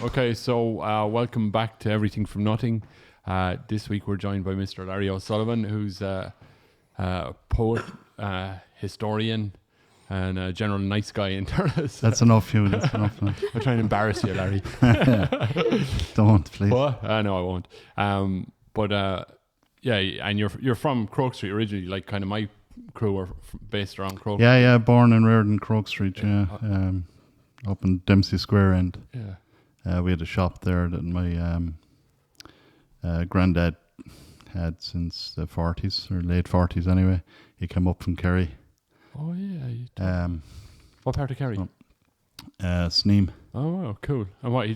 Okay, so welcome back to Everything from Nothing. This week we're joined by Mr. Larry O'Sullivan, who's a poet, historian, and a general nice guy in Thurles. That's enough, Hugh. That's enough. Now. I'm trying to embarrass you, Larry. Don't, please. What? No, I won't. Yeah, and you're from Croke Street originally, like kind of my crew are based around Croke. Yeah, born and reared in Croke Street, up in Dempsey Square end. Yeah. We had a shop there that my granddad had since the 40s, or late 40s anyway. He came up from Kerry. Oh, yeah. What part of Kerry? Sneem. Oh, wow, cool. And what,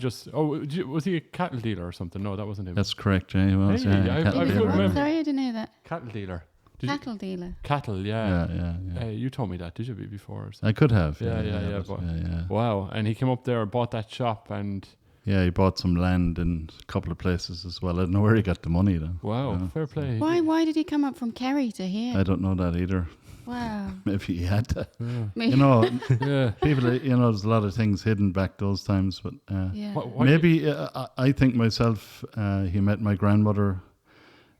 was he a cattle dealer or something? No, that wasn't him. That's correct, yeah, he was. Hey, cattle I've dealer. remember- Sorry, I didn't know that. Cattle dealer. Cattle dealer. Cattle, yeah. Yeah. You told me that, did you, before? Or something? I could have. Yeah. But Wow, and he came up there, bought that shop, and yeah, he bought some land in a couple of places as well. I don't know where he got the money then. wow, fair play. Why did he come up from Kerry to here? I don't know that either. Wow. Maybe he had to. Yeah. You know, Yeah. people, there's a lot of things hidden back those times, but Yeah. Why maybe I think myself, he met my grandmother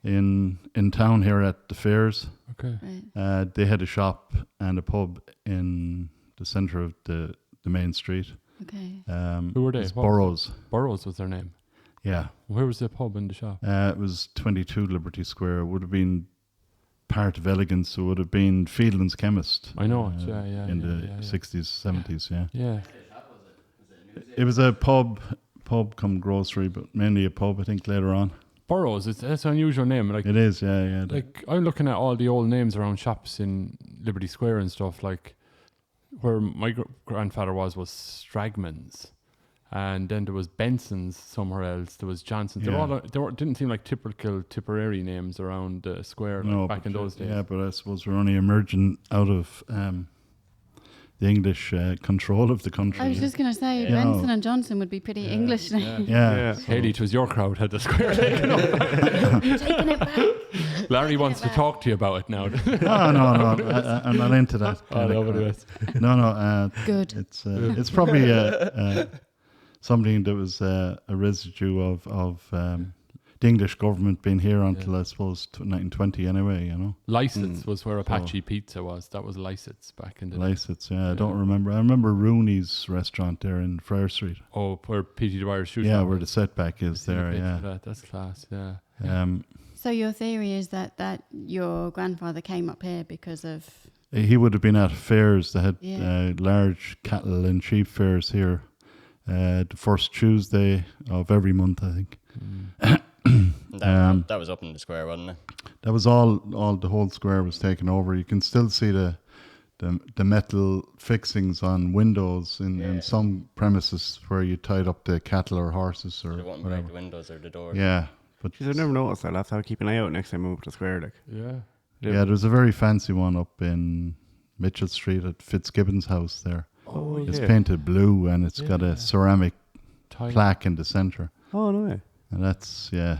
in town here at the fairs. Okay. Right. They had a shop and a pub in the centre of the main street. Okay. Who were they? It's What- Burroughs. Burroughs was their name. Yeah. Where was the pub and the shop? It was 22 Liberty Square. It would have been part of Elegance. It would have been Fieldland's Chemist. I know it, yeah. In the 60s, 70s, yeah. Yeah. It was a pub come grocery, but mainly a pub, I think, later on. Burroughs, that's an unusual name. Like, It is, yeah. like I'm looking at all the old names around shops in Liberty Square and stuff, like where my grandfather was Stragman's. And then there was Benson's somewhere else. There was Johnson's. Yeah. Didn't seem like typical Tipperary names around the square like back in those days. Yeah, but I suppose we're only emerging out of the English control of the country. I was just going to say, Yeah. Benson and Johnson would be pretty English names. Yeah. Haley, it was your crowd had the square taken up. Taking it back. Larry wants to talk to you about it now. No, I'm not into that. Oh, no, but it was. No. Good. It's probably something that was a residue of the English government being here until I suppose 1920 anyway. License was where Apache Pizza was. That was License back in the day. License. Yeah, I don't remember. I remember Rooney's restaurant there in Friar Street. Oh, where P.T. Dwyer's shooting. Yeah, where the setback is there. Yeah. That's class. Yeah. So your theory is that your grandfather came up here because of... He would have been at fairs. They had Yeah. large cattle and sheep fairs here. The first Tuesday of every month, I think. That was up in the square, wasn't it? That was all the whole square was taken over. You can still see the metal fixings on windows in some premises where you tied up the cattle or horses or They wouldn't whatever. break the windows or the doors. Yeah, but Jeez, I've never noticed that. That's how I keep an eye out next time I move to the square. Like, Yeah. there's a very fancy one up in Mitchell Street at Fitzgibbon's house there. oh, It's yeah. painted blue and it's got a ceramic Tiny. plaque in the centre. Oh, no way. And that's, yeah.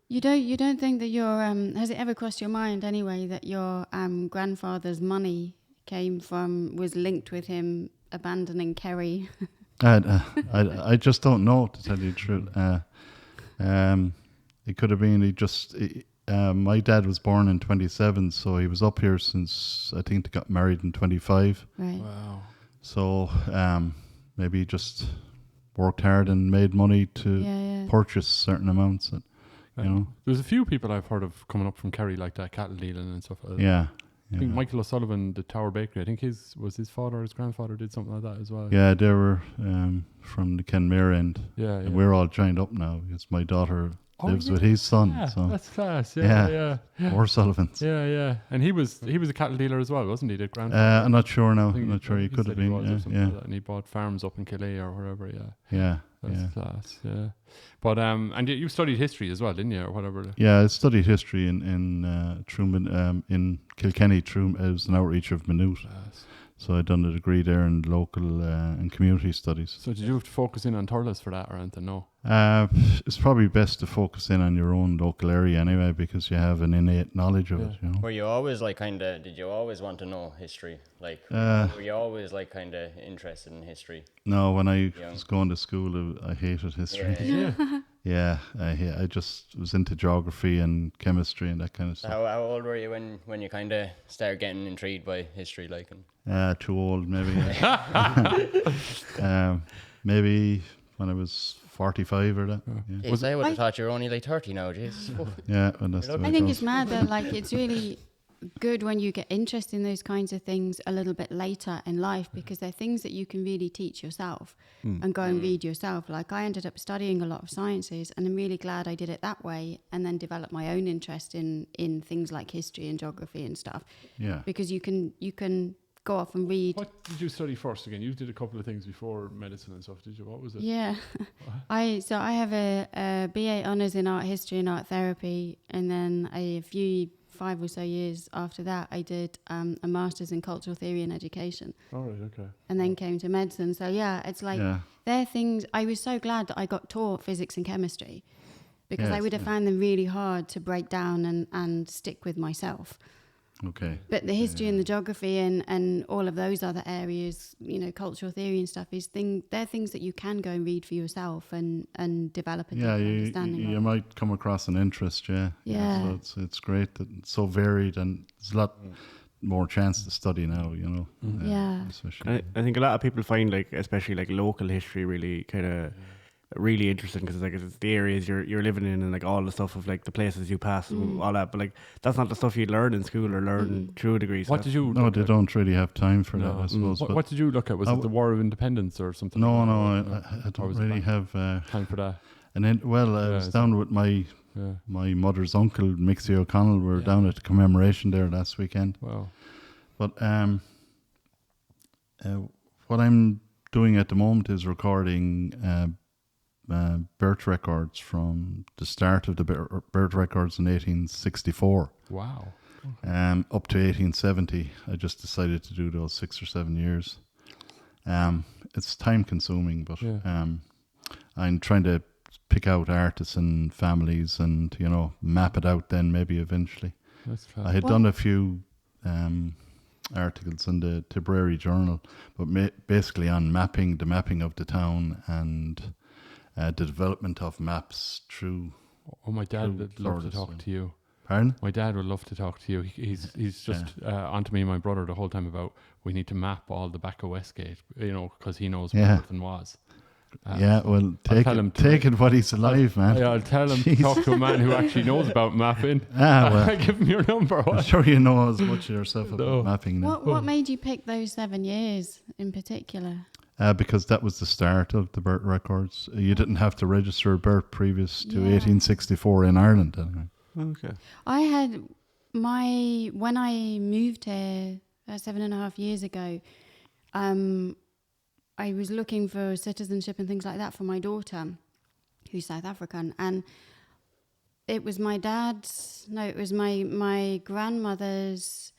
You don't think that your... has it ever crossed your mind anyway that your grandfather's money was linked with him abandoning Kerry? I just don't know, to tell you the truth. It could have been my dad was born in 27, so he was up here since I think they got married in 25. Right. Wow. So maybe he just worked hard and made money to Yeah. purchase certain amounts. That, There's a few people I've heard of coming up from Kerry like that, cattle dealing and stuff. yeah. I think Michael O'Sullivan, the Tower Bakery, I think his father or his grandfather did something like that as well. Yeah, they were from the Kenmare end. Yeah. And we're all joined up now because my daughter lives with yeah. his son. Yeah, So that's class. Yeah. or Sullivan's. Yeah. And he was a cattle dealer as well, wasn't he? The grandfather. I'm not sure now. I think I'm not sure. He could said have been. was or something Yeah. like that, and he bought farms up in Killee or wherever. Yeah. That's class. Yeah. But and you studied history as well, didn't you, or whatever? Yeah, I studied history in Truman, in Kilkenny. It was an outreach of Maynooth. Class. So I done a degree there in local and community studies. So did you have to focus in on Thurles for that or anything? No. It's probably best to focus in on your own local area anyway, because you have an innate knowledge of it, you know. Were you always like kind of? Did you always want to know history? Like, were you always like kind of interested in history? No, when I Yeah. was going to school, I hated history. Yeah. Yeah, I just was into geography and chemistry and that kind of stuff. How old were you when you kind of started getting intrigued by history? Like, Too old, maybe. Maybe when I was 45 or that. Yeah, geez, I would have thought you were only like 30 now. Jeez. yeah, well, that's the way I it think goes. it's mad though. Like, it's really good when you get interested in those kinds of things a little bit later in life, because they're things that you can really teach yourself and go and read yourself. Like, I ended up studying a lot of sciences, and I'm really glad I did it that way, and then developed my own interest in things like history and geography and stuff, Yeah. because you can go off and read. What did you study first again? You did a couple of things before medicine and stuff, did you? What was it? Yeah, I have a BA honours in art history and art therapy, and then a few 5 or so years after that, I did a master's in cultural theory and education, All right, okay. and then came to medicine. So yeah, it's like Yeah. they're things. I was so glad that I got taught physics and chemistry, because I Yes, would have found them really hard to break down and stick with myself. Okay. But the history and the geography and all of those other areas, you know, cultural theory and stuff, they're things that you can go and read for yourself and develop a Yeah, deeper you understanding you of. might come across an interest, yeah. Yeah. So it's great that it's so varied, and there's a lot more chance to study now, you know. Yeah. Especially. I think a lot of people find, like, especially like local history, really kind of really interesting, because it's the areas you're living in, and like all the stuff of like the places you pass and all that. But like, that's not the stuff you'd learn in school or learn through a degree. So What did you No, look they at? don't really have time for that, I suppose. What, but what did you look at? Was I it the War of Independence or something? no, like no, that? I Or don't was it really back- have. time for that. And then, well, I Yeah, was is down with my Yeah. mother's uncle, Mixie O'Connell. We were Yeah. down at the commemoration there last weekend. Wow. But what I'm doing at the moment is recording birth records from the start of the birth records in 1864 Wow. up to 1870. I just decided to do those 6 or 7 years. It's time consuming, but Yeah. I'm trying to pick out artists and families and, you know, map it out then maybe eventually. That's I fast. had Well- done a few articles in the Tipperary Journal, but basically on the mapping of the town and the development of maps through. Oh, my dad True would love to Florida, talk so. to you. Pardon? My dad would love to talk to you. He's just onto me and my brother the whole time about we need to map all the back of Westgate, you know, because he knows where Yeah. everything was. Yeah, well, take tell him it, to- take it what he's alive, man. Yeah, I'll tell him Jeez. to talk to a man who actually knows about mapping. Well, Give him your number. I'm sure you know as much yourself about No. mapping now. What made you pick those 7 years in particular? Because that was the start of the birth records. You didn't have to register a birth previous to Yeah. 1864 in Ireland. Anyway. okay. I had when I moved here 7.5 years ago, I was looking for citizenship and things like that for my daughter, who's South African, and it was my grandmother's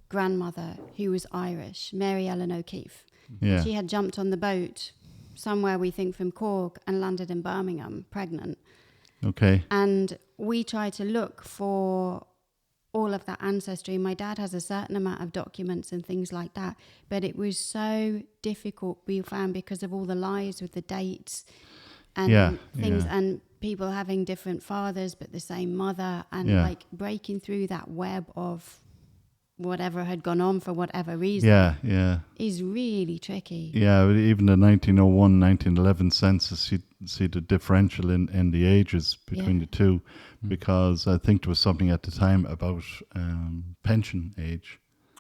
grandmother who was Irish, Mary Ellen O'Keefe. Yeah. She had jumped on the boat somewhere, we think, from Cork and landed in Birmingham pregnant. Okay. And we tried to look for all of that ancestry. My dad has a certain amount of documents and things like that, but it was so difficult, we found, because of all the lies with the dates and things, and people having different fathers but the same mother, and like breaking through that web of whatever had gone on for whatever reason Yeah. is really tricky. Yeah, but even the 1901, 1911 census, you see the differential in the ages between the two, because I think there was something at the time about pension age.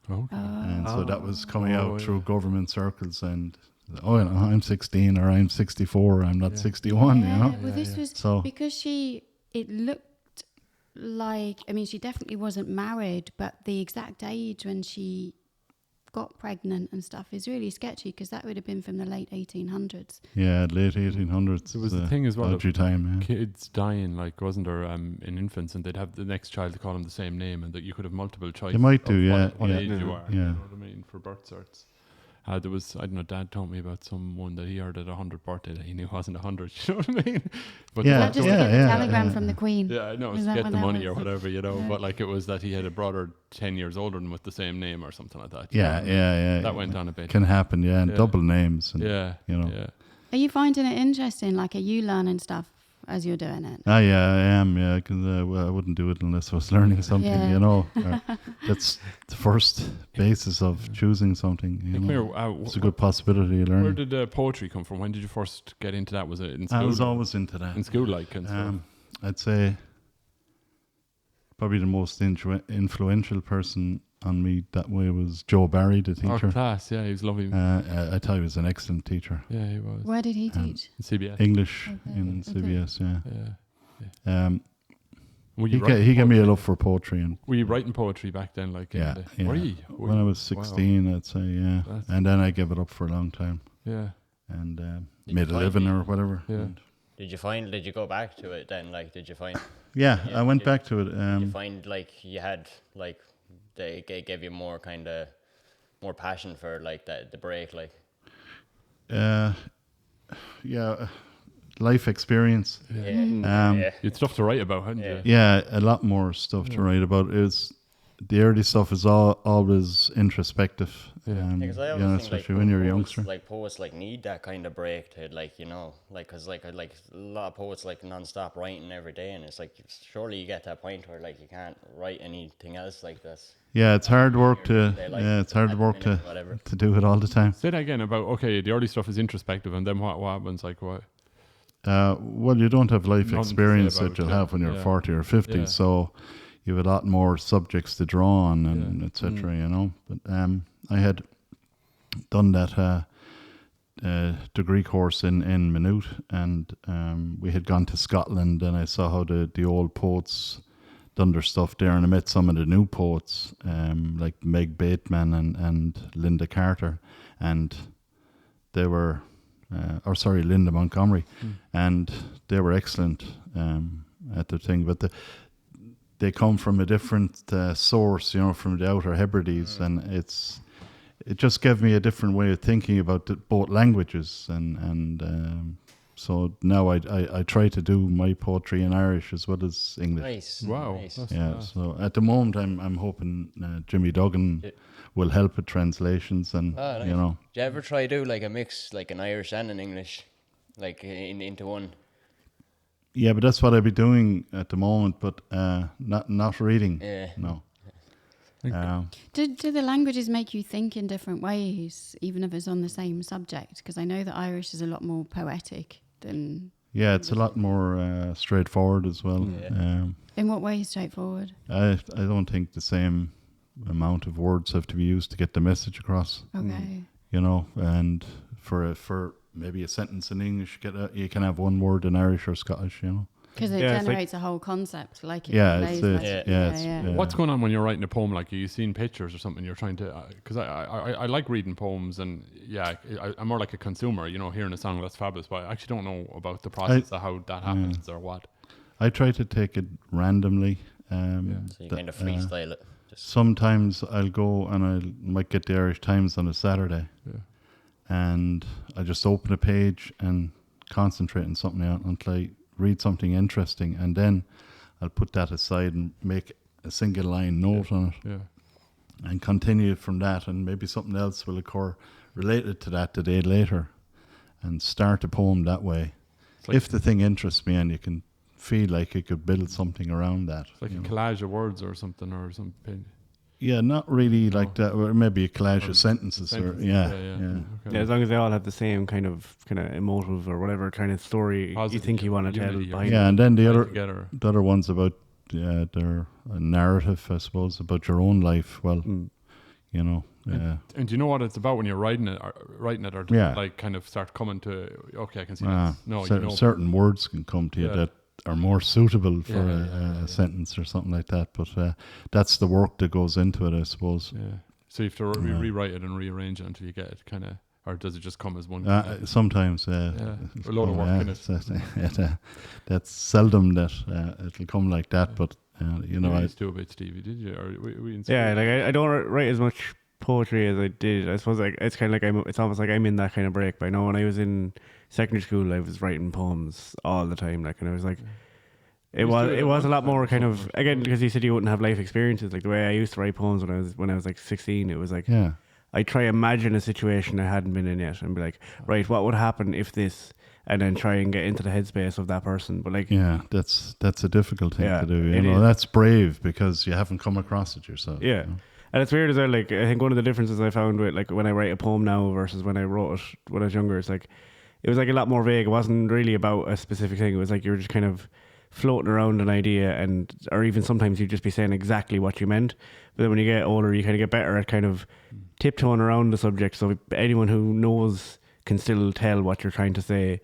Okay. And so that was coming out Oh, through government circles, and, oh, you know, I'm 16 or I'm 64, I'm not 61, you know? Well, this was So- because it looked like, I mean, she definitely wasn't married, but the exact age when she got pregnant and stuff is really sketchy, because that would have been from the late 1800s. Yeah, late 1800s. There was the thing as well of dodgy time. Yeah. kids dying, like, wasn't there, in infants, and they'd have the next child to call them the same name, and that you could have multiple choice. They might of do, yeah, what yeah, age you are. yeah. You know what I mean, for birth certs. There was, I don't know, Dad told me about someone that he heard at 100th birthday that he knew wasn't 100. You know what I mean? But Yeah, Is that just to get the telegram from the Queen? yeah, I know, Is to that get what the that money was? or whatever, you know. Yeah. But like, it was that he had a brother 10 years older than with the same name or something like that. Yeah, yeah. That went on a bit. Can happen, yeah, and Yeah. double names. And, Yeah, you know. yeah. Are you finding it interesting? Like, are you learning stuff as you're doing it? Ah, yeah, I am, yeah, because I wouldn't do it unless I was learning something, Yeah. you know. That's the first basis of choosing something, you Come know. here, It's a good possibility of where learning. did poetry come from? When did you first get into that? Was it in school? I was always into that. in school, like, and stuff. I'd say probably the most influential person on me that way was Joe Barry, the Our teacher. class, yeah, he was lovely. I thought he was an excellent teacher. Yeah, he was. Where did he teach? In CBS. English Okay, in okay. CBS, yeah. Yeah. Were He you writing gave me a poetry? love for poetry, and Were you writing poetry back then? Like, in yeah, the- Were you? when I was Wow. 16, I'd say, yeah. That's- And then I gave it up for a long time Yeah. and Did made you a find living it? or whatever. Yeah. And Did you go back to it then? Like, did you find yeah, Yeah, I went did- back to it. did you find like you had like they gave you more kind of more passion for like the break, like Yeah, life experience. yeah, Um, yeah. You had stuff to write about, hadn't Yeah. you? Yeah, a lot more stuff to write about. The early stuff is always introspective. Yeah. Because I you always know, think especially like when you're a poets, youngster. like poets like need that kind of break to like, you know, like because like a lot of poets like non-stop writing every day, and it's like surely you get to that point where like you can't write anything else like this. Yeah, it's hard work to They, like, yeah, it's hard at the work minute, whatever. to do it all the time. Say that again about, okay, the early stuff is introspective, and then what happens? Like, what? Well, you don't have life Nothing to say experience about that you'll it, have when you're yeah. 40 or 50, Yeah. so you have a lot more subjects to draw on and etc. You know, but I had done that degree course in Maynooth, and we had gone to Scotland, and I saw how the old poets done their stuff there, and I met some of the new poets like Meg Bateman and Linda Carter, and they were Linda Montgomery, and they were excellent at their thing, but they come from a different source, you know, from the Outer Hebrides, and it just gave me a different way of thinking about both languages, and so now I try to do my poetry in Irish as well as English. Nice. Wow. Nice. That's Yeah, class. so at the moment I'm hoping Jimmy Duggan Yeah. will help with translations, and Ah, nice. you know. Do you ever try do like a mix, like an Irish and an English, like into one? Yeah, but that's what I'd be doing at the moment, but not reading. Yeah. No. Do the languages make you think in different ways, even if it's on the same subject? Because I know that Irish is a lot more poetic than... Yeah, it's a lot more straightforward as well. Yeah. In what way straightforward? I don't think the same amount of words have to be used to get the message across. Okay. You know, and for maybe a sentence in English, you can have one word in Irish or Scottish. You know. Because it Yeah, it's like- generates a whole concept. Like it Yeah, conveys it's a- message. yeah, it's- What's going on when you're writing a poem? Like, are you seeing pictures or something? You're trying to, because I like reading poems, and yeah, I'm more like a consumer. You know, hearing a song that's fabulous, but I actually don't know about the process of how that happens or what. I try to take it randomly. So you kind of freestyle it. Just Sometimes I'll go and I might get the Irish Times on a Saturday, and I just open a page and concentrate on something out until I read something interesting, and then I'll put that aside and make a single line note on it, Yeah. and continue from that, and maybe something else will occur related to that the day later, and start a poem that way. It's like, If the thing interests me and you can feel like you could build something around that. it's like you a know. collage of words or something, or something. Yeah, not really like that, or maybe a collage of sentences, or Yeah. yeah. Okay. Yeah, as long as they all have the same kind of emotive or whatever kind of story Positive you think you want to tell unity or- behind Yeah, it. and then Tied together. the other one's about their narrative, I suppose, about your own life. Well, you know, And do you know what it's about when you're writing it, or does Yeah. it like kind of start coming to, okay, I can see ah, this. No, cer- you know. certain words can come to you Yeah. that are more suitable for Yeah. a sentence or something like that. But that's the work that goes into it, I suppose. Yeah. So you have to rewrite it and rearrange it until you get it kind of, or does it just come as one? Sometimes, a lot of work in it. That's seldom that it'll come like that. But you know, You I used to do a bit, Stevie, did you? Or we in Yeah, school? like I don't write as much poetry as I did. I suppose like it's kind of like it's almost like I'm in that kind of break. But I know when I was in secondary school, I was writing poems all the time. Like, and I was like, it used to was do it it at was a lot lunchtime more or kind of something. again because you said you wouldn't have life experiences. Like the way I used to write poems when I was like 16, it was like yeah. I try imagine a situation I hadn't been in yet and be like, right, what would happen if this, and then try and get into the headspace of that person. But like, Yeah, that's a difficult thing Yeah, to do. You it know, is. that's brave because you haven't come across it yourself. yeah. you know. And it's weird as well. Like I think one of the differences I found with like when I write a poem now versus when I wrote it when I was younger, it's like it was like a lot more vague. It wasn't really about a specific thing. It was like you were just kind of floating around an idea, and or even sometimes you'd just be saying exactly what you meant. But then when you get older, you kind of get better at kind of tiptoeing around the subject, so anyone who knows can still tell what you're trying to say.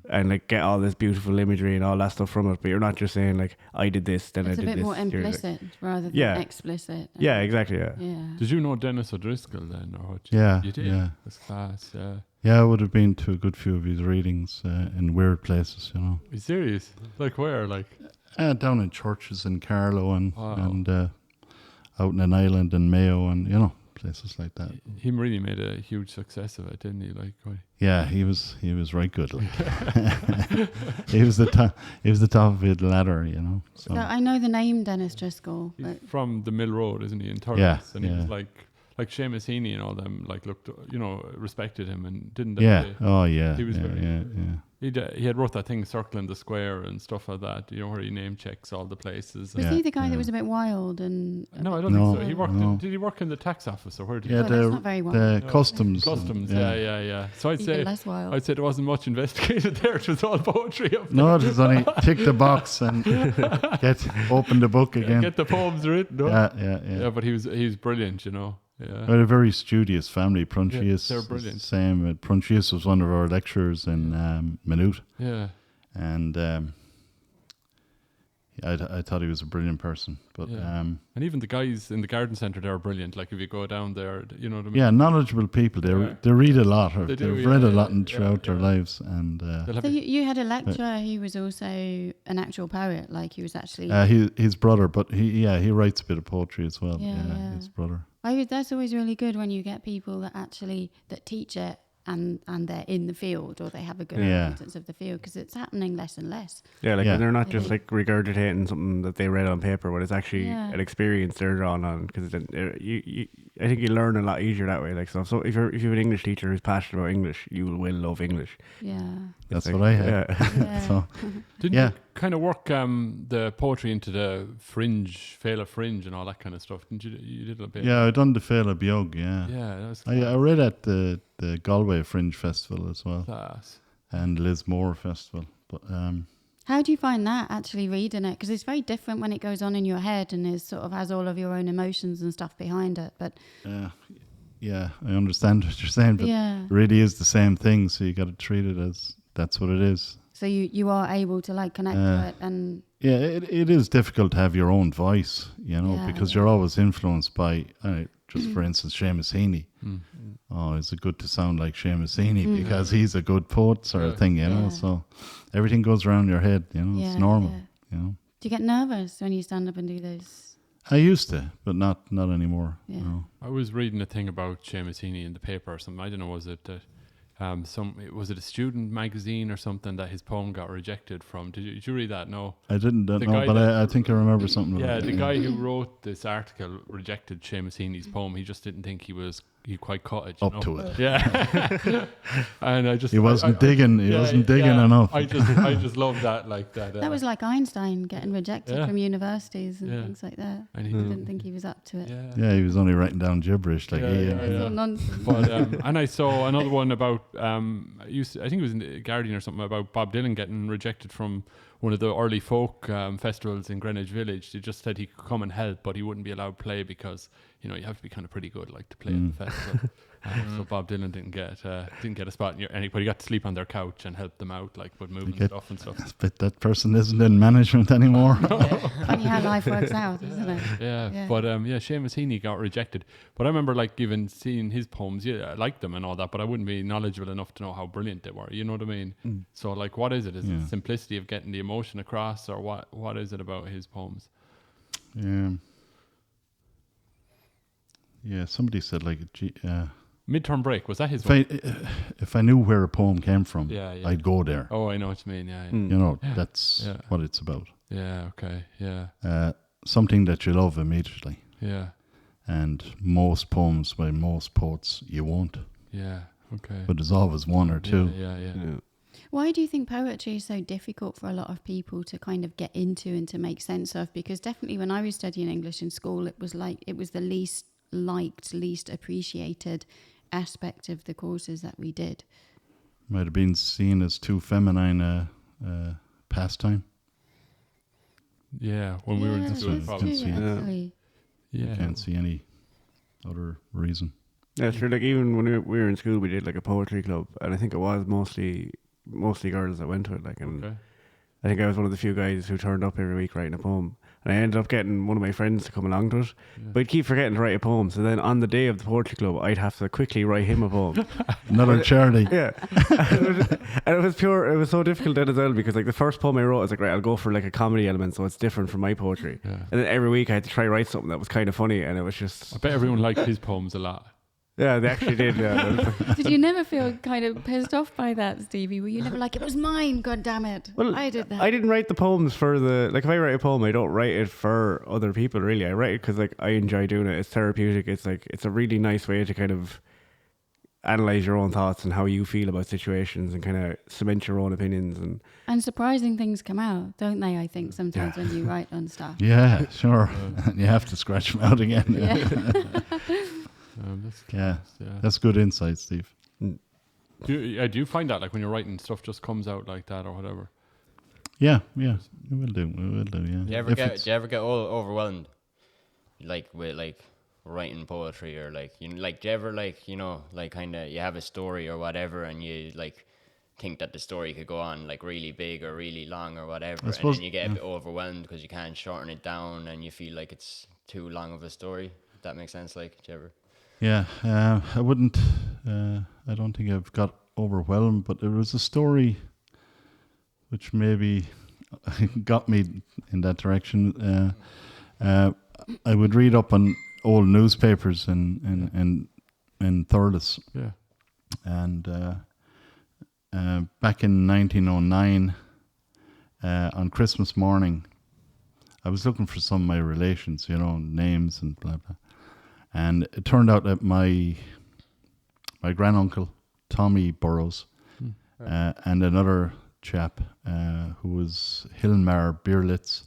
And like get all this beautiful imagery and all that stuff from it, but you're not just saying like I did this, then It's I a did bit this. more You're like- implicit rather than Yeah. explicit. yeah, exactly. Yeah. Yeah. Did you know Dennis O'Driscoll then, or what? Yeah, You did. yeah. That's class. Yeah. Yeah, I would have been to a good few of his readings in weird places, you know. Are you serious? Like where? Like Down in churches in Carlow and Wow. out in an island in Mayo and, you know, places like that. he really made a huge success of it, didn't he? Like, Yeah, he was right good. Like. he was the top of the ladder, you know. So So I know the name Dennis Driscoll, he's but from the Mill Road, isn't he? In Thurles, Yeah, and he was yeah. like Seamus Heaney and all them. Like looked, respected him and didn't. They? yeah, oh yeah, He was yeah, very- yeah. He had wrote that thing, Circling the Square and stuff like that. You know, where he name checks all the places. was Yeah, he the guy yeah. that was a bit wild and No, I don't No, think so. He worked. no. Did he work in the tax office or where did Yeah, Oh, that's not very wild. the No. customs. Customs? Yeah. So I'd even say less wild? there wasn't much investigated there. It was all poetry up there. No, it was only tick the box and open the book again. Get the poems written. No? Yeah. Yeah, but he was brilliant. You know. Yeah. We had a very studious family. Prunchius, they're brilliant. Same. Prunchius was one of our lecturers in Maynooth, Yeah. and I thought he was a brilliant person. But Yeah. And even the guys in the garden centre, they're brilliant. Like if you go down there, you know what I mean. yeah, knowledgeable people. Yeah. They read a lot. Or They do, they've yeah, read a yeah, lot yeah, throughout their yeah. lives, and They'll have So a- you had a lecturer who was also an actual poet, like he was actually. his brother. But he writes a bit of poetry as well. Yeah, yeah. His brother. That's always really good when you get people that teach it and they're in the field or they have a good Yeah. acquaintance of the field because it's happening less and less. Yeah, like Yeah. when they're not just Mhm. like regurgitating something that they read on paper, but it's actually Yeah. an experience they're drawing on. Because I think you learn a lot easier that way. Like so if you have an English teacher who's passionate about English, you will love English. Yeah. That's It's what like- I had. Yeah. Yeah. So Didn't Yeah. you kind of work the poetry into the fringe, Féile Fringe and all that kind of stuff? Didn't you? You did a bit. yeah, I done the Féile Beag. Yeah. Yeah, that was I read at the Galway Fringe Festival as well class. and Lismore Festival. But How do you find that actually reading it? Because it's very different when it goes on in your head and is sort of has all of your own emotions and stuff behind it. But yeah, I understand what you're saying, but yeah, it really is the same thing. So you got to treat it as that's what it is. so you are able to like connect to it and Yeah, it is difficult to have your own voice, you know, Yeah, because yeah. you're always influenced by, just for instance, Seamus Heaney. Mm. Oh, is it good to sound like Seamus Heaney because he's a good poet sort Yeah. of thing, you know? Yeah. So everything goes around your head, you know, yeah, it's normal, yeah. you know. Do you get nervous when you stand up and do those? I used to, but not anymore, Yeah. you know. I was reading a thing about Seamus Heaney in the paper or something. I don't know, was it that was it a student magazine or something that his poem got rejected from? Did you read that? No. I didn't know, The guy but that- I think I remember something Yeah, about the that. guy who wrote this article rejected Seamus Heaney's poem. He just didn't think he quite caught it. You Up know? to it. Yeah. And I just He wasn't digging. He yeah, wasn't digging yeah. enough. I just love that like that. That was like Einstein getting rejected Yeah. from universities and Yeah. things like that. and he I didn't. didn't think he was up to it. Yeah. Yeah, he was only writing down gibberish. Like, Yeah, he, yeah, It's all nonsense. But and I saw another one about I think it was in the Guardian or something about Bob Dylan getting rejected from one of the early folk festivals in Greenwich Village. They just said he could come and help, but he wouldn't be allowed to play because you know, you have to be kind of pretty good, like, to play at the festival. So Bob Dylan didn't get a spot, but he got to sleep on their couch and help them out, like, with moving stuff and stuff. But that person isn't in management anymore. Funny how life works out, isn't it? Yeah. But Seamus Heaney got rejected. But I remember, like, even seeing his poems. Yeah, I liked them and all that, but I wouldn't be knowledgeable enough to know how brilliant they were. You know what I mean? So, like, what is it? Is it simplicity of getting the emotion across, or what is it about his poems? Yeah, somebody said, like, Midterm Break, was that his one? if I knew where a poem came from, Yeah. I'd go there. Oh, I know what you mean. Yeah. You know, that's what it's about. Yeah. Okay. Yeah. Something that you love immediately. Yeah. And most poems by most poets you won't. Yeah. Okay. But there's always one or two. Yeah. Why do you think poetry is so difficult for a lot of people to kind of get into and to make sense of? Because definitely when I was studying English in school, it was the least liked, least appreciated aspect of the courses that we did. Might have been seen as too feminine pastime. Yeah, when we were in school, that's probably. true, actually. Yeah. I can't see any other reason. Yeah, sure. Like even when we were in school, we did like a poetry club, and I think it was mostly girls that went to it. Like, and I think I was one of the few guys who turned up every week writing a poem. And I ended up getting one of my friends to come along to it. But I'd keep forgetting to write a poem. So then on the day of the poetry club, I'd have to quickly write him a poem. Another charity. Yeah. And it was so difficult then as well, because like the first poem I wrote, I was like, right, I'll go for like a comedy element, so it's different from my poetry. Yeah. And then every week I had to try write something that was kind of funny, and it was just... I bet everyone liked his poems a lot. Yeah, they actually did, yeah. Did you never feel kind of pissed off by that, Stevie? Were you never like, it was mine, god damn it? Well, I did that. I didn't write the poems for the... Like, if I write a poem, I don't write it for other people, really. I write it because, like, I enjoy doing it. It's therapeutic. It's, like, it's a really nice way to kind of analyze your own thoughts and how you feel about situations and kind of cement your own opinions. And surprising things come out, don't they, I think, sometimes when you write on stuff. Yeah, sure. And you have to scratch them out again. That's good insight, Steve. Do you find that, like, when you're writing, stuff just comes out like that or whatever? Yeah, we will do, yeah. Do you ever get all overwhelmed, like, with, like, writing poetry, or, like, you know, like, do you ever, like, you know, like, kind of, you have a story or whatever, and you, like, think that the story could go on, like, really big or really long or whatever, and then you get a bit overwhelmed because you can't shorten it down and you feel like it's too long of a story? If that makes sense, like, do you ever? Yeah, I wouldn't. I don't think I've got overwhelmed, but there was a story which maybe got me in that direction. I would read up on old newspapers in Thurles. Yeah. And back in 1909, on Christmas morning, I was looking for some of my relations, you know, names and blah blah. And it turned out that my granduncle, Tommy Burrows, and another chap who was Hilmar Bierlitz,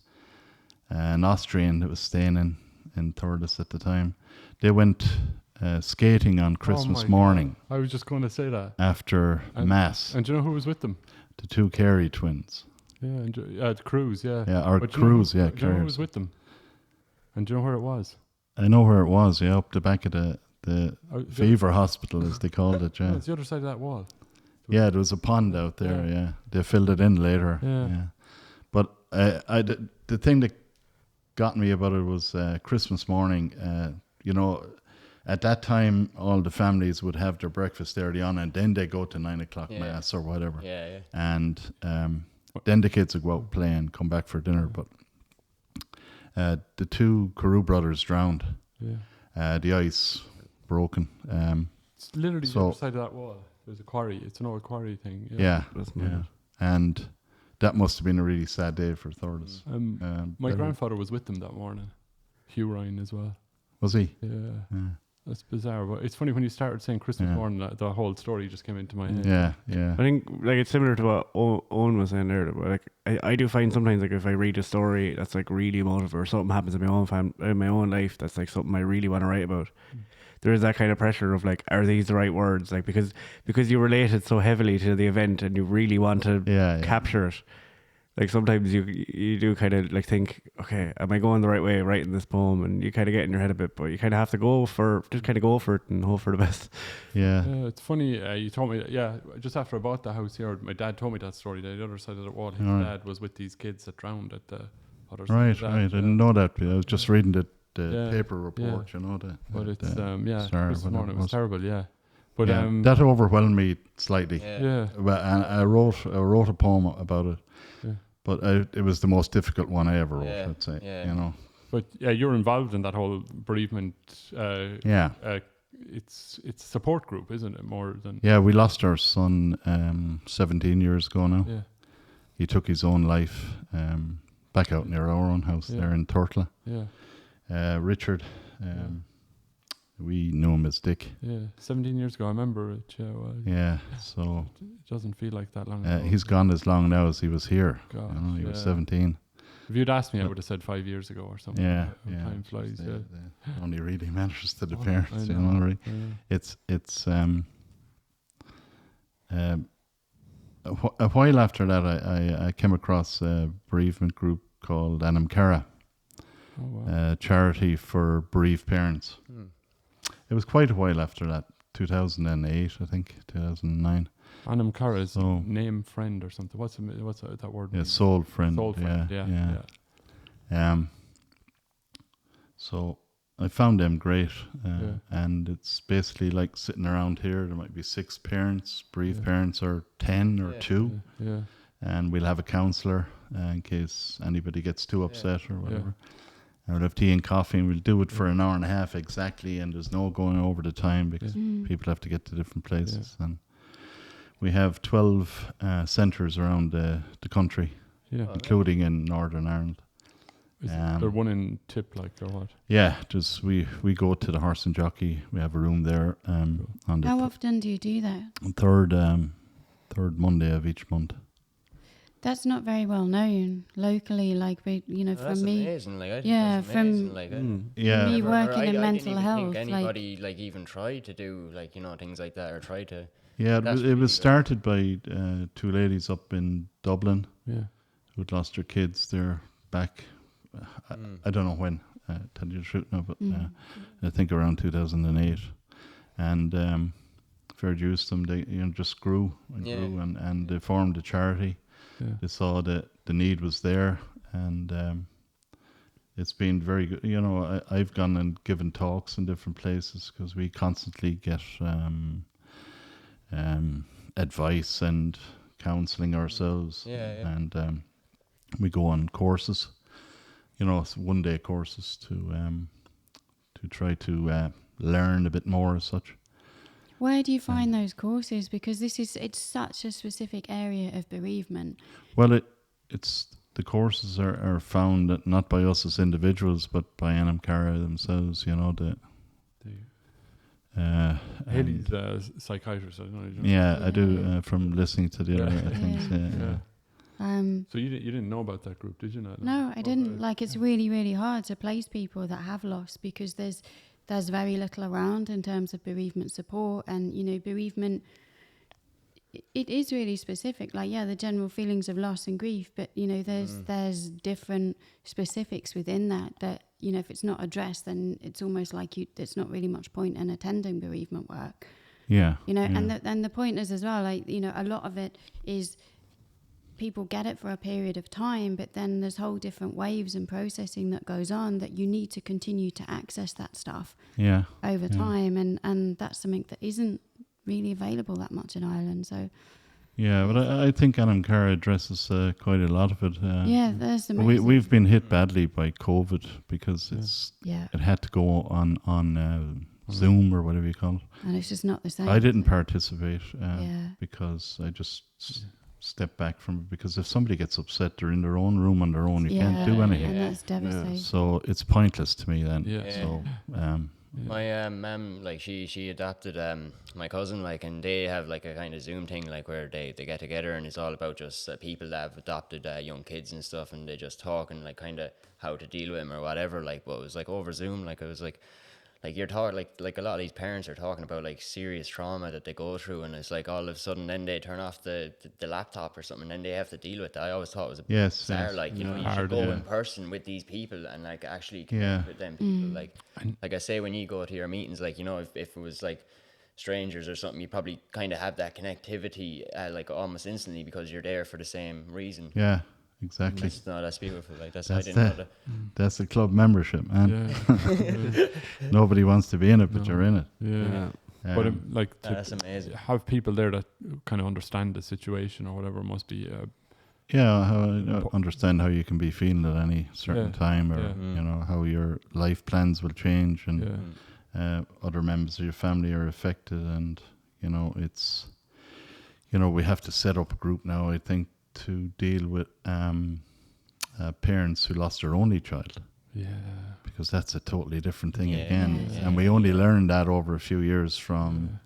an Austrian that was staying in Thurles at the time, they went skating on Christmas morning. I was just going to say that. After Mass. And do you know who was with them? The two Carey twins. Yeah, and Cruz, yeah. Yeah, or But Cruz, do you know, yeah. Do you know who was with them? And do you know where it was? I know where it was, yeah, up the back of the fever hospital, as they called it, yeah. It's the other side of that wall. Yeah, there was a pond out there, yeah. They filled it in later, yeah. But the thing that got me about it was Christmas morning. You know, at that time, all the families would have their breakfast early on, and then they go to 9 o'clock Mass or whatever. Yeah. And then the kids would go out play and come back for dinner, but... the two Carew brothers drowned. Yeah. The ice broken. It's literally the other side of that wall. There's a quarry. It's an old quarry thing. Yeah. And that must have been a really sad day for Thurles. My grandfather was with them that morning. Hugh Ryan as well. Was he? Yeah. That's bizarre, but it's funny when you started saying Christmas morning, the whole story just came into my head. Yeah. I think like it's similar to what Owen was saying there. But like I do find sometimes like if I read a story that's like really emotive, or something happens in my own life that's like something I really want to write about, there is that kind of pressure of like, are these the right words? Like because you relate it so heavily to the event and you really want to capture it. like sometimes you do kind of like think, okay, am I going the right way writing this poem? And you kind of get in your head a bit, but you kind of have to go for it and hope for the best. Yeah. It's funny. You told me, just after I bought the house here, my dad told me that story. The other side of the wall, his Right. dad was with these kids that drowned at the other side. Right, of that, right. I didn't know that. I was just reading the Yeah, paper report, you know. But it's this whatever morning it it was terrible. Yeah, but yeah, that overwhelmed me slightly. yeah, But and I wrote a poem about it, Yeah. but it was the most difficult one I ever wrote. Yeah, I'd say, yeah. you know. but yeah, you're involved in that whole bereavement. Yeah, It's a support group, isn't it? More than yeah. We lost our son 17 years ago now. yeah, He took his own life back out near our own house Yeah. there in Turtla. yeah, Richard, we knew him as Dick. yeah. 17 years ago, I remember it. Yeah, well, Yeah, so it doesn't feel like that long ago. he's gone as long now as he was here. Gosh, You know, he was yeah. 17. If you'd asked me, I would have said 5 years ago or something. Yeah, How yeah. time flies. Just Yeah. the only really matters to the Oh, parents, I you know. Right? Yeah. It's a while after that, I came across a bereavement group called Anamcara, Oh wow. a charity for bereaved parents. It was quite a while after that, 2008, I think, 2009. Anam Kara's So- name friend or something. What's that word? Yeah, mean? soul friend. Soul friend. Yeah. So I found them great, Yeah. and it's basically like sitting around here. There might be 6 parents, bereaved Yeah. parents, or 10 or Yeah. 2, Yeah. and we'll have a counsellor in case anybody gets too upset or whatever. Yeah. And we'll have tea and coffee, and we'll do it for an hour and a half exactly, and there's no going over the time because people have to get to different places. And we have 12 centres around the country, Yeah. including in Northern Ireland. Is there one in Tip, like, or what? Yeah, just we go to the Horse and Jockey. We have a room there on the How often do you do that? third Monday of each month. That's not very well known locally. Like, That's from me, amazing. Like, I think Yeah, that's from- amazing. Like, Yeah, me Or working I in didn't mental even health, think like, anybody like even tried to do like things like that or try to. yeah. It That's was, it really was good. started by 2 ladies up in Dublin Yeah. who'd lost their kids. They're back. I don't know when. Tell you the truth now, but I think around 2008, and fair dues to them. They just grew and Yeah. grew, and they formed a charity. Yeah. They saw that the need was there, and it's been very good. You know, I've gone and given talks in different places because we constantly get advice and counselling ourselves. Yeah, yeah. And we go on courses. You know, it's 1-day courses to try to learn a bit more as such. where do you find those courses? Because it's such a specific area of bereavement. Well, it's the courses are found not by us as individuals, but by Anamcara themselves. You know, Haley's a psychiatrist. I don't know. You know. yeah, I do from listening to the other things. Yeah. So you didn't know about that group, did you? Not? No, I didn't. Like, it's really, really hard to place people that have lost because there's very little around in terms of bereavement support, and bereavement. It is really specific. Like, the general feelings of loss and grief, but there's different specifics within that. That if it's not addressed, then it's almost like there's not really much point in attending bereavement work. Yeah. And the point is as well, like a lot of it is. People get it for a period of time, but then there's whole different waves and processing that goes on that you need to continue to access that stuff Yeah. over time, and that's something that isn't really available that much in Ireland. So Yeah, but I think Anamcara addresses quite a lot of it. there's the we've been hit badly by COVID because yeah, it had to go on Zoom or whatever you call it. and it's just not the same. I didn't participate Yeah. because I just step back from it, because if somebody gets upset, they're in their own room on their own. You can't do anything. and that's devastating. So it's pointless to me then. Yeah. So My mum, like she adopted my cousin, like, and they have like a kind of Zoom thing, like where they get together and it's all about just people that have adopted young kids and stuff, and they just talk and like kind of how to deal with them or whatever. Like, but it was like over Zoom, like it was like like you're talking like a lot of these parents are talking about like serious trauma that they go through, and it's like all of a sudden then they turn off the laptop or something, and then they have to deal with that. I always thought it was a bit Yes, bizarre, yes. like, you know, you Hard, should go yeah. in person with these people and like actually connect Yeah. with them people. Like I say, when you go to your meetings, like, you know, if it was like strangers or something, you probably kind of have that connectivity like almost instantly because you're there for the same reason. Yeah, exactly. That's beautiful. Like I That's didn't know that. That's the club membership, man. Yeah. Nobody wants to be in it, but No. you're in it. Yeah. But like to That's amazing. have people there that kind of understand the situation or whatever must be Yeah, I understand how you can be feeling at any certain Yeah, time, or yeah. you know how your life plans will change, and yeah. other members of your family are affected, and you know it's, you know, we have to set up a group now, I think, to deal with parents who lost their only child, Yeah. because that's a totally different thing Yeah, again, yeah, and we only learned that over a few years from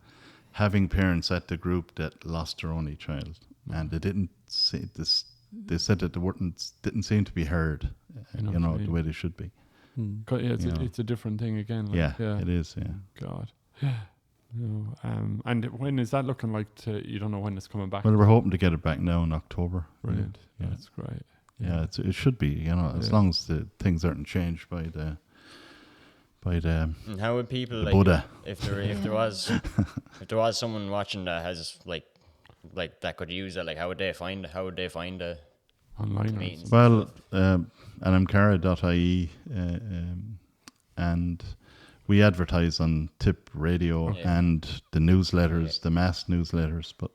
having parents at the group that lost their only child, and they didn't say this. They said that didn't seem to be heard, I know you what know, you the mean. way they should be. Yeah, it's, You know. it's a different thing again. Like, Yeah, it is. Yeah. God. No. And when is that looking like? You don't know when it's coming back. Well, we're hoping to get it back now in October. Brilliant. Yeah. That's great. Yeah, it should be. You know, as Yeah. long as the things aren't changed by the And how would people the like Buddha. if there was someone watching that has like that could use that, like how would they find a Online. or meetings? something. Well, anamcara.ie, and we advertise on Tip Radio Yeah. and the newsletters, the mass newsletters, but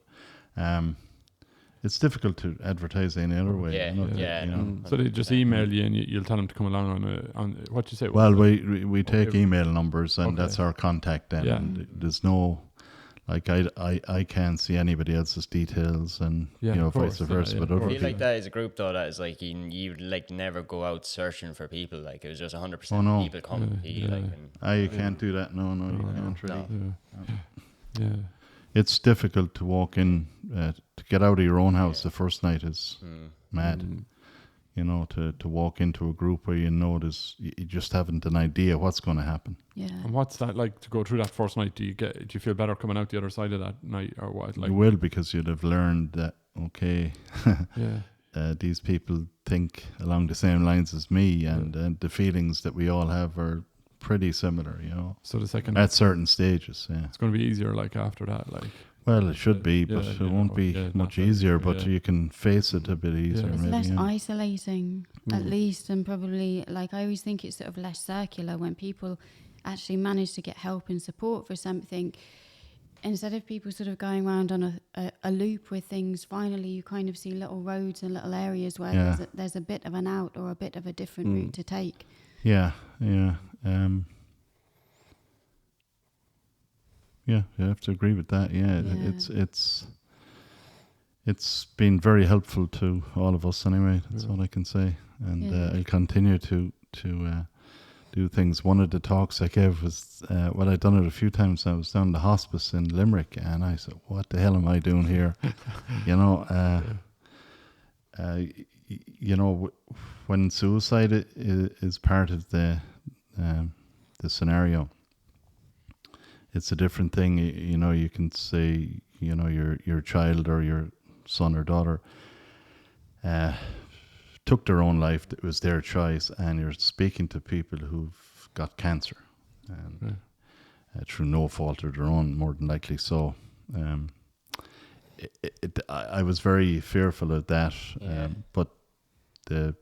it's difficult to advertise any other way. Yeah, you know, yeah, you I know. know. So they just email you and you'll tell them to come along on what you say. Well, we take Okay. email numbers, and Okay. that's our contact. Then Yeah. and there's no, like, I can't see anybody else's details, and Yeah, you know, of course, vice versa. yeah, But of other I course. feel like people, that is a group though that is like you like never go out searching for people. Like it was just 100% Oh, no. people come to you. Like, and you can't do that. No, you can't really. no. Yeah. It's difficult to walk in, to get out of your own house. The first night is mad. Mm. You know, to walk into a group where you know you just haven't an idea what's going to happen. Yeah. And what's that like to go through that first night? Do you feel better coming out the other side of that night or what? Like, You will, because you'd have learned that, okay, yeah. these people think along the same lines as me, and the feelings that we all have are pretty similar, you know, So the second at certain stages. Yeah. it's going to be easier like after that. Like, Well, it should be, but Yeah, it yeah, won't be yeah, much not that- easier. But yeah. you can face it a bit easier, Yeah. It's maybe. less yeah. isolating, at least, and probably, like, I always think it's sort of less circular when people actually manage to get help and support for something. Instead of people sort of going around on a loop with things, finally you kind of see little roads and little areas where Yeah. there's a bit of an out or a bit of a different route to take. Yeah, yeah. Yeah, you have to agree with that. Yeah, Yeah. it's been very helpful to all of us anyway. That's Yeah. what I can say, and Yeah. I'll continue to do things. One of the talks I gave was, well, I'd done it a few times. I was down in the hospice in Limerick, and I said, "What the hell am I doing here?" You know, you know, when suicide is part of the scenario, it's a different thing. You know, you can say, you know, your child or your son or daughter took their own life. It was their choice, and you're speaking to people who've got cancer, and through no fault of their own, more than likely. So, I was very fearful of that, but the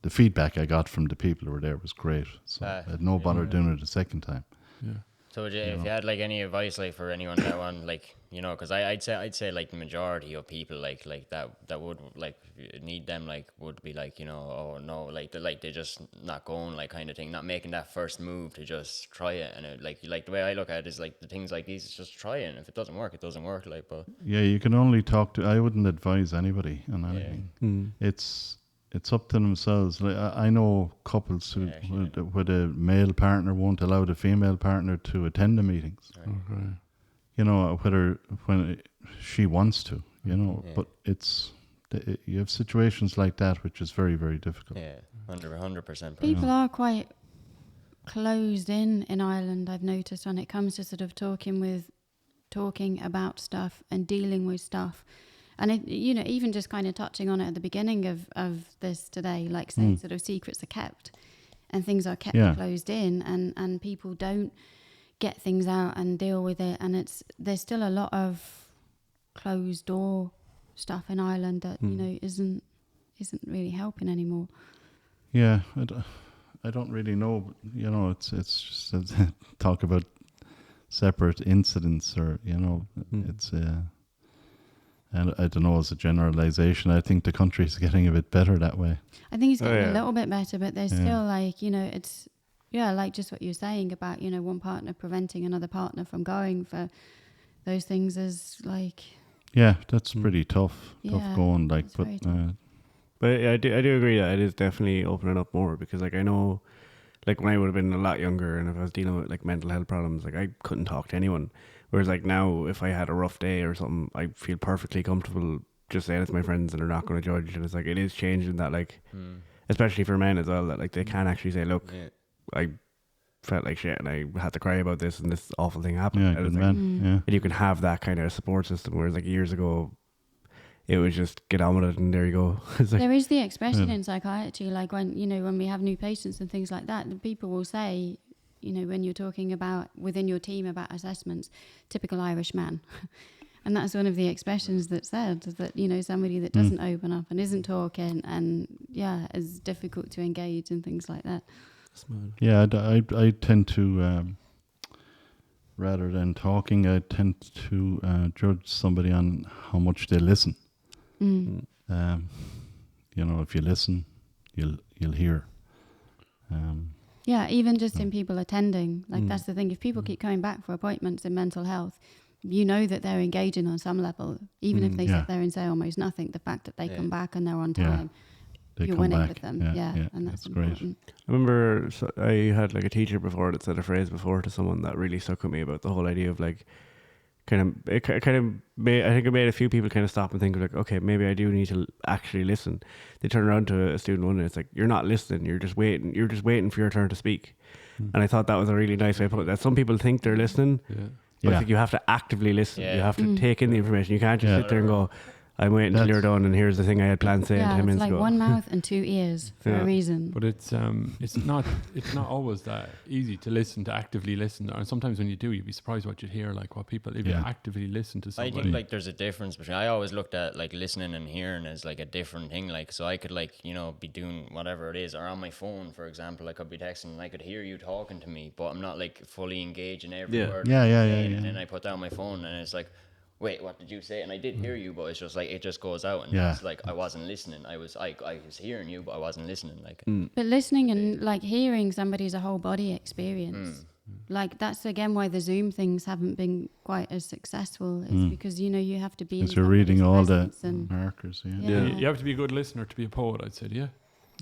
feedback I got from the people who were there was great. So I had no bother doing it a second time. yeah. So would you, if you had like any advice like for anyone that want, like, you know, because I'd say like the majority of people like that would like need them, like would be like, you know, oh no, like they just not going, like, kind of thing, not making that first move to just try it. And it, like the way I look at it is like the things like these is just try it, and if it doesn't work, it doesn't work. Like, but Yeah, you can only talk to. I wouldn't advise anybody on anything. It's up to themselves. Like I know couples who with a male partner won't allow the female partner to attend the meetings. Okay. You know, when she wants to. You know, but you have situations like that, which is very, very difficult. yeah, 100%. People are quite closed in Ireland, I've noticed, when it comes to sort of talking about stuff and dealing with stuff. And it, you know, even just kind of touching on it at the beginning of this today, like saying sort of secrets are kept and things are kept closed in, and people don't get things out and deal with it. And there's still a lot of closed door stuff in Ireland that, you know, isn't really helping anymore. Yeah, I don't really know. You know, it's just talk about separate incidents, or you know, it's and I don't know, as a generalization, I think the country's getting a bit better that way. I think it's getting a little bit better, but there's still, like, you know, it's like just what you're saying about, you know, one partner preventing another partner from going for those things is like, yeah, that's pretty tough going. Like, it's but very tough. But I do agree that it is definitely opening up more, because like I know, like when I would have been a lot younger and if I was dealing with like mental health problems, like I couldn't talk to anyone. Whereas like now, if I had a rough day or something, I feel perfectly comfortable just saying it to my friends and they're not going to judge. And it's like, it is changing that, like, especially for men as well, that like they can actually say, look, I felt like shit and I had to cry about this and this awful thing happened. yeah, And good it's man. Yeah. and you can have that kind of support system, whereas like years ago, it was just get on with it and there you go. It's like, There is the expression in psychiatry, like when, you know, when we have new patients and things like that, the people will say, you know, when you're talking about within your team about assessments, typical Irish man. And that's one of the expressions that's said, that, you know, somebody that doesn't open up and isn't talking and, is difficult to engage and things like that. Yeah, I tend to, rather than talking, I tend to judge somebody on how much they listen. You know, if you listen, you'll hear. Yeah, even just in people attending, like that's the thing. If people keep coming back for appointments in mental health, you know that they're engaging on some level, even if they sit there and say almost nothing. The fact that they come back and they're on time, They you're come winning back. with them. And that's great. important. I remember I had like a teacher before that said a phrase before to someone that really stuck with me about the whole idea of like, I think it made a few people kind of stop and think of like, okay, maybe I do need to actually listen. They turn around to a student one and it's like, you're not listening, you're just waiting for your turn to speak. And I thought that was a really nice way to put it, that some people think they're listening, but I think you have to actively listen. You have to take in the information. You can't just sit there and go, I'm waiting until you're done and here's the thing I had planned saying 10 it's minutes like ago. one mouth and two ears for a reason. But it's not always that easy to listen, to actively listen. And sometimes when you do, you'd be surprised what you'd hear, like what people, if you actively listen to somebody. I think like there's a difference between, I always looked at like listening and hearing as like a different thing. Like, so I could like, you know, be doing whatever it is, or on my phone, for example, I could be texting and I could hear you talking to me, but I'm not like fully engaged in every word. Yeah. And then I put down my phone and it's like, wait, what did you say? And I did hear you, but it's just like, it just goes out and it's like, I wasn't listening. I was hearing you, but I wasn't listening. Like, But listening and like hearing somebody's a whole body experience. Like that's again why the Zoom things haven't been quite as successful. Is because, you know, you have to be in Because you're reading all the presence and markers. You have to be a good listener to be a poet, I'd say, yeah.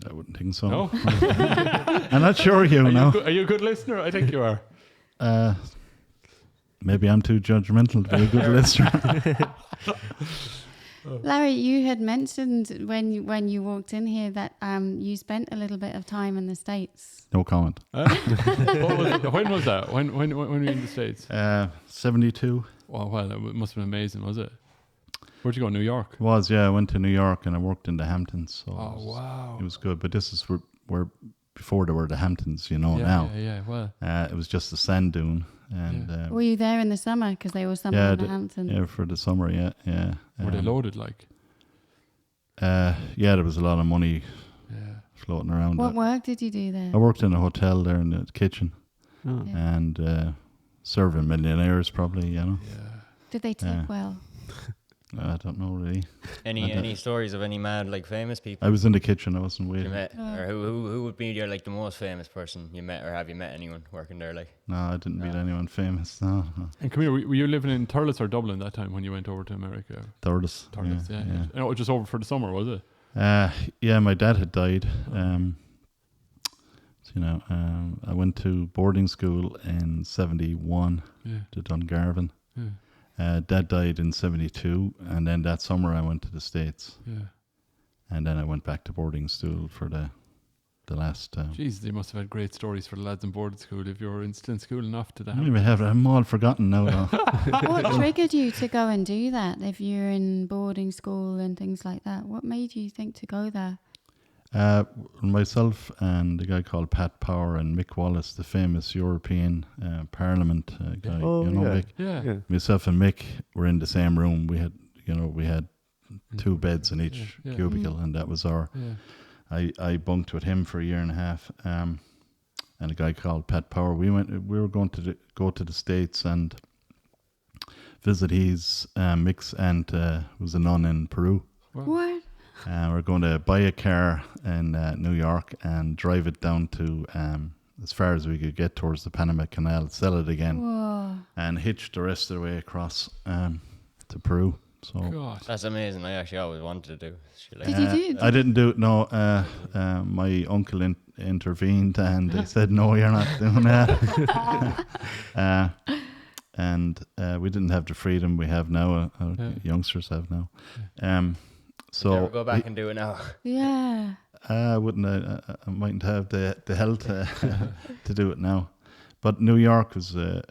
I wouldn't think so. No? I'm not sure you know. Are you a good listener? I think you are. Maybe I'm too judgmental to be a good listener. Larry, you had mentioned when you walked in here that you spent a little bit of time in the States. No comment. When was that? When were you in the States? 72. Well, that must have been amazing, was it? Where'd you go? New York? I went to New York and I worked in the Hamptons. So Wow. it was good. But this is where before there were the Hamptons, you know, now. Yeah, well. It was just a sand dune. And Were you there in the summer? Because they were summer in the Hamptons. Yeah, for the summer, yeah. Were they loaded like? Yeah, there was a lot of money floating around. What work did you do there? I worked in a hotel there in the kitchen and serving millionaires probably, you know. Yeah. Did they tip well? I don't know really. any stories of any mad like famous people I was in the kitchen, I wasn't you waiting. met, or who would be your like the most famous person you met, or have you met anyone working there? Like, No, I didn't meet anyone famous. No. And come here, were you living in Thurles or Dublin that time when you went over to America? Thurles. Thurles, yeah. No, just over for the summer, was it? Yeah, my dad had died. I went to boarding school in 71 to Dungarvan. Yeah. Dad died in 72, and then that summer I went to the States. Yeah. And then I went back to boarding school for the the last. Jeez, they must have had great stories for the lads on board at school if you were still in school enough to I that. don't even have it. I'm all forgotten now. Though. What triggered you to go and do that? If you're in boarding school and things like that, what made you think to go there? Myself and a guy called Pat Power and Mick Wallace, the famous European Parliament guy. Oh, you know, yeah. Mick. Yeah. Myself and Mick were in the same room. We had 2 beds in each Yeah. cubicle, and that was our. Yeah. I bunked with him for a year and a half, and a guy called Pat Power. We were going to go to the States and visit his Mick's aunt, was a nun in Peru. What? We're going to buy a car in New York and drive it down to as far as we could get towards the Panama Canal, sell it again, Whoa. and hitch the rest of the way across to Peru. So God. That's amazing. I actually always wanted to do. She like Did you do? I didn't do it. No, my uncle intervened and he said, "No, you're not doing that." And we didn't have the freedom we have now. Youngsters have now. So never go back and do it now. Yeah. I wouldn't. I mightn't have the health to do it now. But New York was a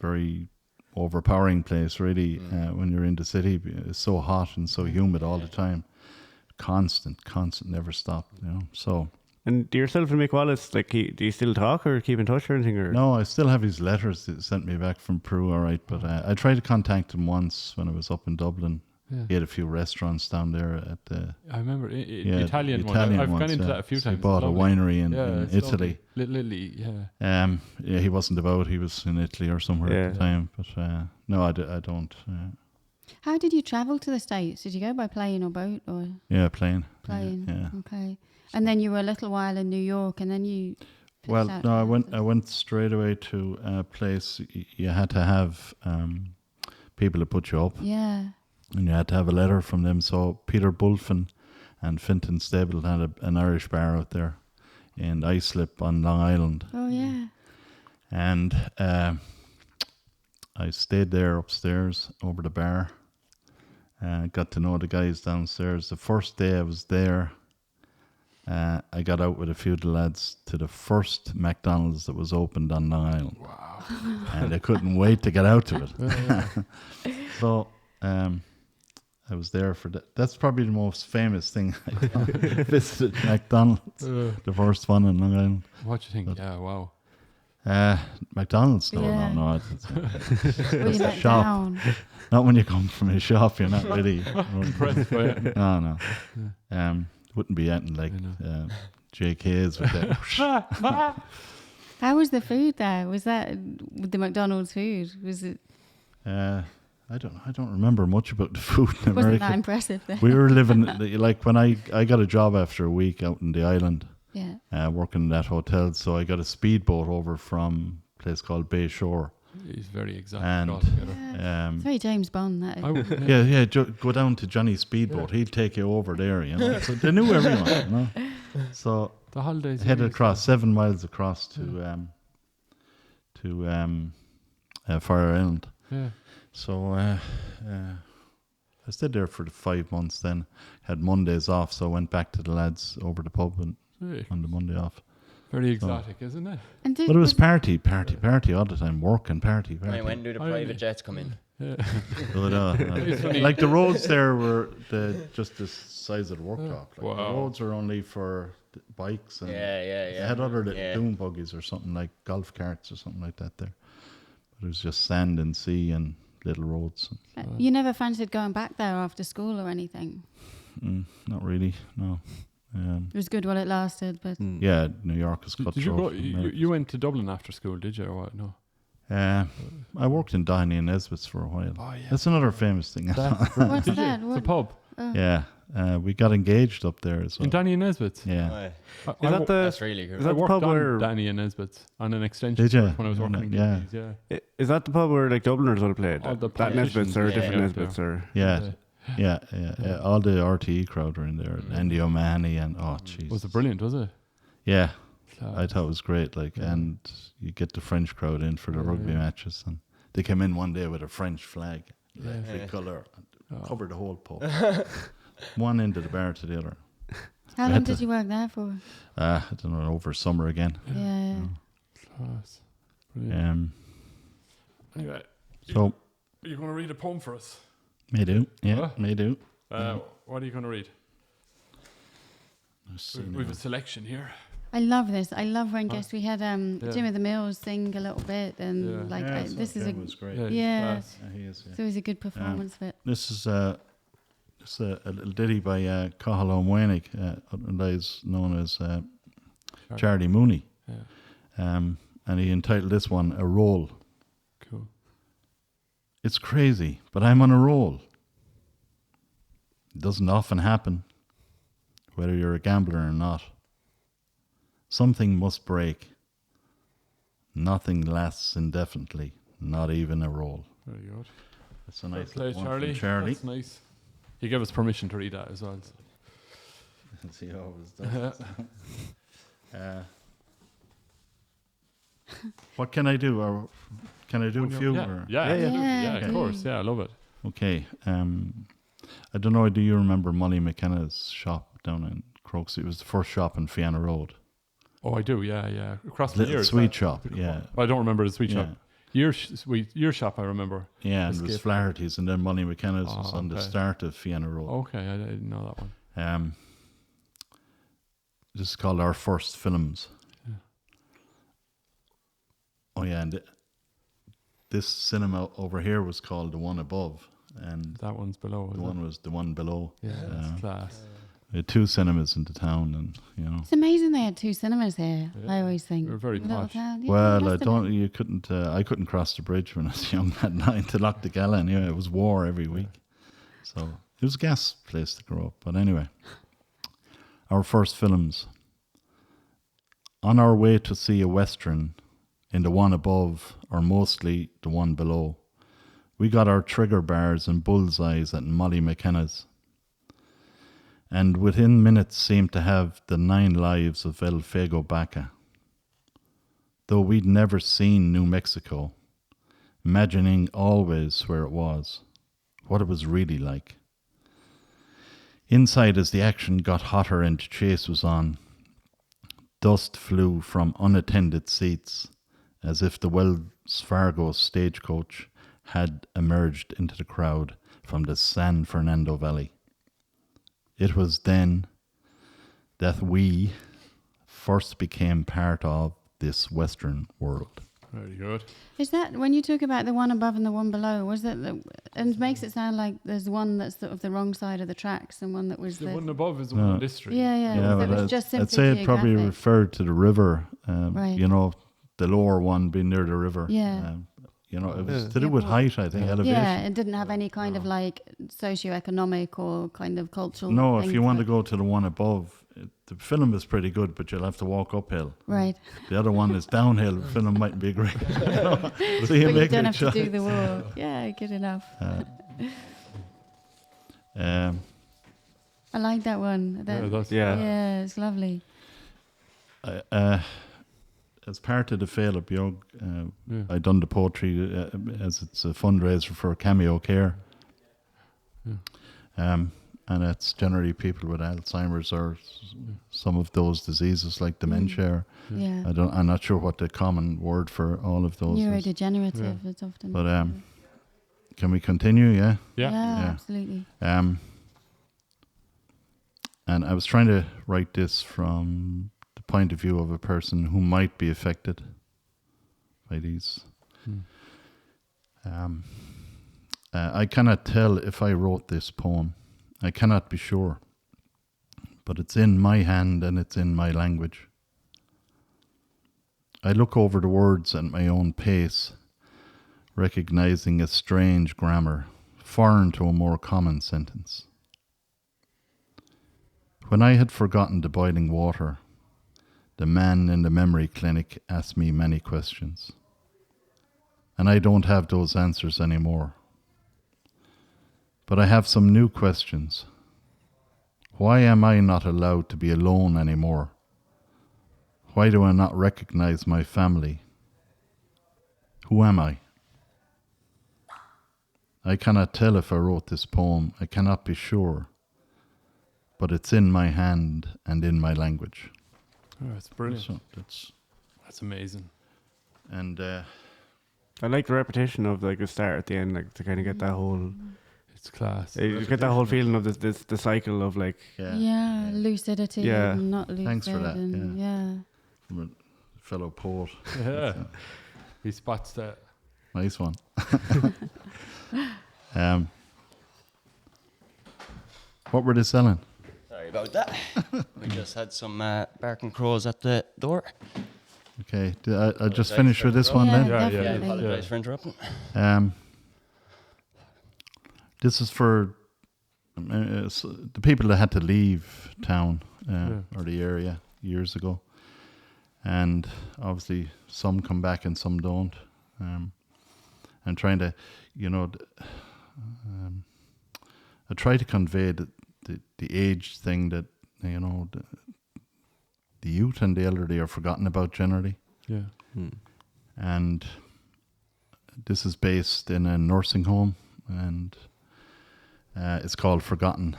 very overpowering place. Really, when you're in the city, it's so hot and so humid all the time. Constant, never stop. You know. So. And do yourself and Mick Wallace, like, do you still talk or keep in touch or anything? Or? No, I still have his letters that sent me back from Peru. All right, but I tried to contact him once when I was up in Dublin. Yeah. He had a few restaurants down there at the I remember the Italian one. I've ones, gone into yeah. that a few So he times. bought a It's lovely. winery in It's Italy. lovely. Literally, yeah. Yeah, he wasn't about. He was in Italy or somewhere at the time. But no, I don't. How did you travel to the States? Did you go by plane or boat or Yeah, plane. plane? Yeah. Okay. And then you were a little while in New York, and then you. Well, pitched out no, to I went straight away to a place. You had to have people to put you up, Yeah. and you had to have a letter from them. So Peter Bulfin and Finton Stable had an Irish bar out there in Islip on Long Island. Oh yeah. And I stayed there upstairs over the bar. Got to know the guys downstairs. The first day I was there, I got out with a few of the lads to the first McDonald's that was opened on Long Island. Wow. And I couldn't wait to get out to it. So I was there for that. That's probably the most famous thing I done. Visited McDonald's, the first one in Long Island. What do you think? Yeah, wow. McDonald's? No. Were you let shop. down? Not when you come from a shop, you're not really Impressed by it. No. Wouldn't be anything like JK's with that. How was the food there? Was that the McDonald's food? Was it? I don't remember much about the food in Wasn't America. that impressive then? We were living like when I got a job after a week out in the island, Yeah. working in that hotel. So I got a speedboat over from a place called Bay Shore. He's very exotic And altogether. It's very James Bond, that is. I would, Go down to Johnny's speedboat. He'll take you over there. You know, so they knew everyone. You know, so the holidays. headed across 7 miles across to Fire Island. Yeah. So I stayed there for the 5 months. Then had Mondays off, so I went back to the lads over the pub and Very, on the Monday off. very exotic, isn't it? And But it was party all the time. Work and party. I mean, when do the private jets come in? Yeah. Like the roads there were just the size of the worktop. Like Wow. The roads are only for bikes and Yeah. they had other Yeah. dune buggies or something like golf carts or something like that there. But it was just sand and sea and little roads. You never fancied going back there after school or anything? Not really, no. It was good while it lasted, but Yeah, New York is cutthroat. Did you go? from You, America. you went to Dublin after school, did you, or what? No. I worked in Doheny and Nesbitt's for a while. Oh yeah. That's another famous thing. what's Did that? you? What? The pub Yeah, we got engaged up there as well. in Danny and Nesbitt's. Yeah. Aye. I that the- That's really cool. Is I that the worked pub on where- Danny and Nesbitt's on an extension Did you? when I was working in Yeah. Gillies, yeah. Is that the pub where like Dubliners would have played? All the That politicians, Nesbitt's or yeah, different yeah. Nesbitt's or Yeah. All the RTE crowd were in there. Andy O'Mahony and jeez. Was it brilliant? Was it? Yeah, So, I thought it was great. Like, and you get the French crowd in for the rugby matches, and they came in one day with a French flag, every colour, and covered the whole pub, one end of the bar to the other. How I long had did to- you work there for? I don't know, over summer again. Yeah. Class. Brilliant. Anyway, So, are you going to read a poem for us? may do. Yeah, Huh? may do. What are you going to read? Let's see We now. have a selection here. I love this. I love when Huh? guests we had Jim of the Mills sing a little bit, and Yeah. like Yeah, this is a was great. Yeah. class. He is, yeah. it's always a good performance of it. This is it's a little ditty by Cathal O'Mweinig, otherwise known as Charlie Mooney. Yeah. And he entitled this one A Roll. Cool. It's crazy, but I'm on a roll. It doesn't often happen, whether you're a gambler or not. Something must break. Nothing lasts indefinitely, not even a roll. Very good. That's a nice Play, one from Charlie. Charlie. That's nice. He gave us permission to read that as well. Let's see how it was done. What can I do? Or can I do a few? Yeah, or? yeah, Yeah, of course. Yeah, I love it. Okay. I don't know. Do you remember Molly McKenna's shop down in Crokes? It was the first shop in Fianna Road. Oh, I do. Yeah, yeah. Across the Little years. sweet shop. Yeah. I don't remember the sweet Yeah. shop. Your shop, I remember. Yeah, and it was Escape. Flaherty's, and then Molly McKenna's was Oh, on the okay. start of Fianna Road. Okay, I didn't know that one. This is called Our First Films. Yeah. Oh yeah, and this cinema over here was called The One Above, and That one's below. the is one it? was the one below. Yeah, that's class. We had two cinemas in the town, and you know. It's amazing they had 2 cinemas here. I always think. We're very Little posh. town. Yeah, Well, must I have don't. been. You couldn't. I couldn't cross the bridge when I was young at night to Loch the Gallen. Yeah, it was war every week, so it was a gas place to grow up. But anyway, Our First Films. On our way to see a western, in the one above, or mostly the one below, we got our trigger bars and bullseyes at Molly McKenna's, and within minutes seemed to have the 9 lives of El Fego Baca. Though we'd never seen New Mexico, imagining always where it was, what it was really like. Inside, as the action got hotter and the chase was on, dust flew from unattended seats, as if the Wells Fargo stagecoach had emerged into the crowd from the San Fernando Valley. It was then that we first became part of this Western world. Very good. Is that when you talk about the one above and the one below? Was that and it makes it sound like there's one that's sort of the wrong side of the tracks and one that was The the one above is the one on this street. yeah. Yeah, that but was just simply I'd say it probably geographic. referred to the river. Right. You know, the lower one being near the river. Yeah. You know, it was Yeah. to do with Yeah, height, I think, elevation. Yeah, it didn't have any kind of like socio-economic or kind of cultural. No, if thing you want to it. go to the one above, the film is pretty good, but you'll have to walk uphill. Right, The other one is downhill. The film might be great. So you but you make don't a have to do choice. the walk. Yeah, good enough. Um, I like that one. Yeah, That, that's Yeah. it's lovely. as part of the Fail Up Yog, Yeah. I done the poetry as it's a fundraiser for Cameo Care. And it's generally people with Alzheimer's or some of those diseases like dementia. Yeah, I'm not sure what the common word for all of those is. neurodegenerative. It's often. But can we continue? Yeah. Yeah. Yeah. Absolutely. And I was trying to write this from the point of view of a person who might be affected by these. I cannot tell if I wrote this poem. I cannot be sure. But it's in my hand and it's in my language. I look over the words at my own pace, recognizing a strange grammar, foreign to a more common sentence. When I had forgotten the boiling water, the man in the memory clinic asked me many questions. And I don't have those answers anymore. But I have some new questions. Why am I not allowed to be alone anymore? Why do I not recognize my family? Who am I? I cannot tell if I wrote this poem. I cannot be sure. but it's in my hand and in my language. Oh, that's brilliant. So That's amazing. and I like the repetition of like the start at the end, like to kind of get that whole, It's class. you get that whole feeling of the cycle of like, Yeah, lucidity Yeah. and not lucid. Thanks for that, And yeah. from a fellow poet. Yeah. He spots that. Nice one. What were they selling? Sorry about that. We just had some barking crows at the door. Okay, I just finished with this one Yeah, then. Yeah, Yeah, definitely. apologize for interrupting. This is for the people that had to leave town or the area years ago, and obviously some come back and some don't. And trying to, I try to convey the age thing that the youth and the elderly are forgotten about generally. Yeah. And this is based in a nursing home, and it's called Forgotten.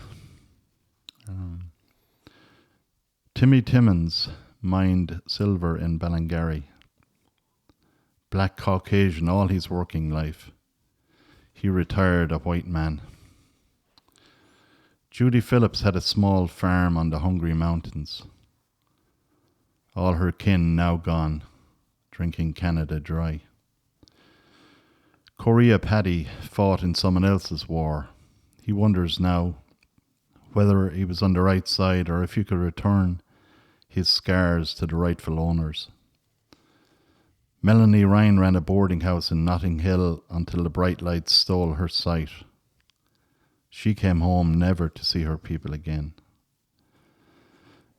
Timmy Timmins mined silver in Ballingarry. Black Caucasian all his working life. He retired a white man. Judy Phillips had a small farm on the Hungry Mountains. All her kin now gone, drinking Canada dry. Korea Paddy fought in someone else's war. He wonders now whether he was on the right side or if he could return his scars to the rightful owners. Melanie Ryan ran a boarding house in Notting Hill until the bright lights stole her sight. She came home never to see her people again.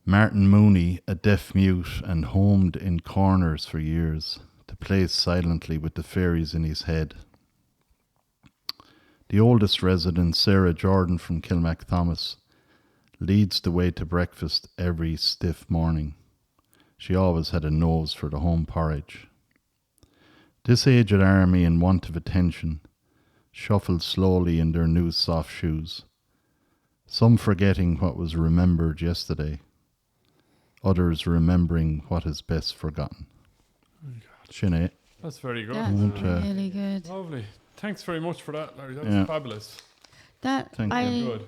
Martin Mooney, a deaf mute and homed in corners for years, to play silently with the fairies in his head. The oldest resident, Sarah Jordan from Kilmac Thomas, leads the way to breakfast every stiff morning. She always had a nose for the home porridge. This aged army in want of attention shuffled slowly in their new soft shoes, some forgetting what was remembered yesterday, others remembering what is best forgotten. Sinead. That's very good. That's won't, really good. Lovely. Thanks very much for that, Larry. That's Yeah. fabulous. That Thank I Good.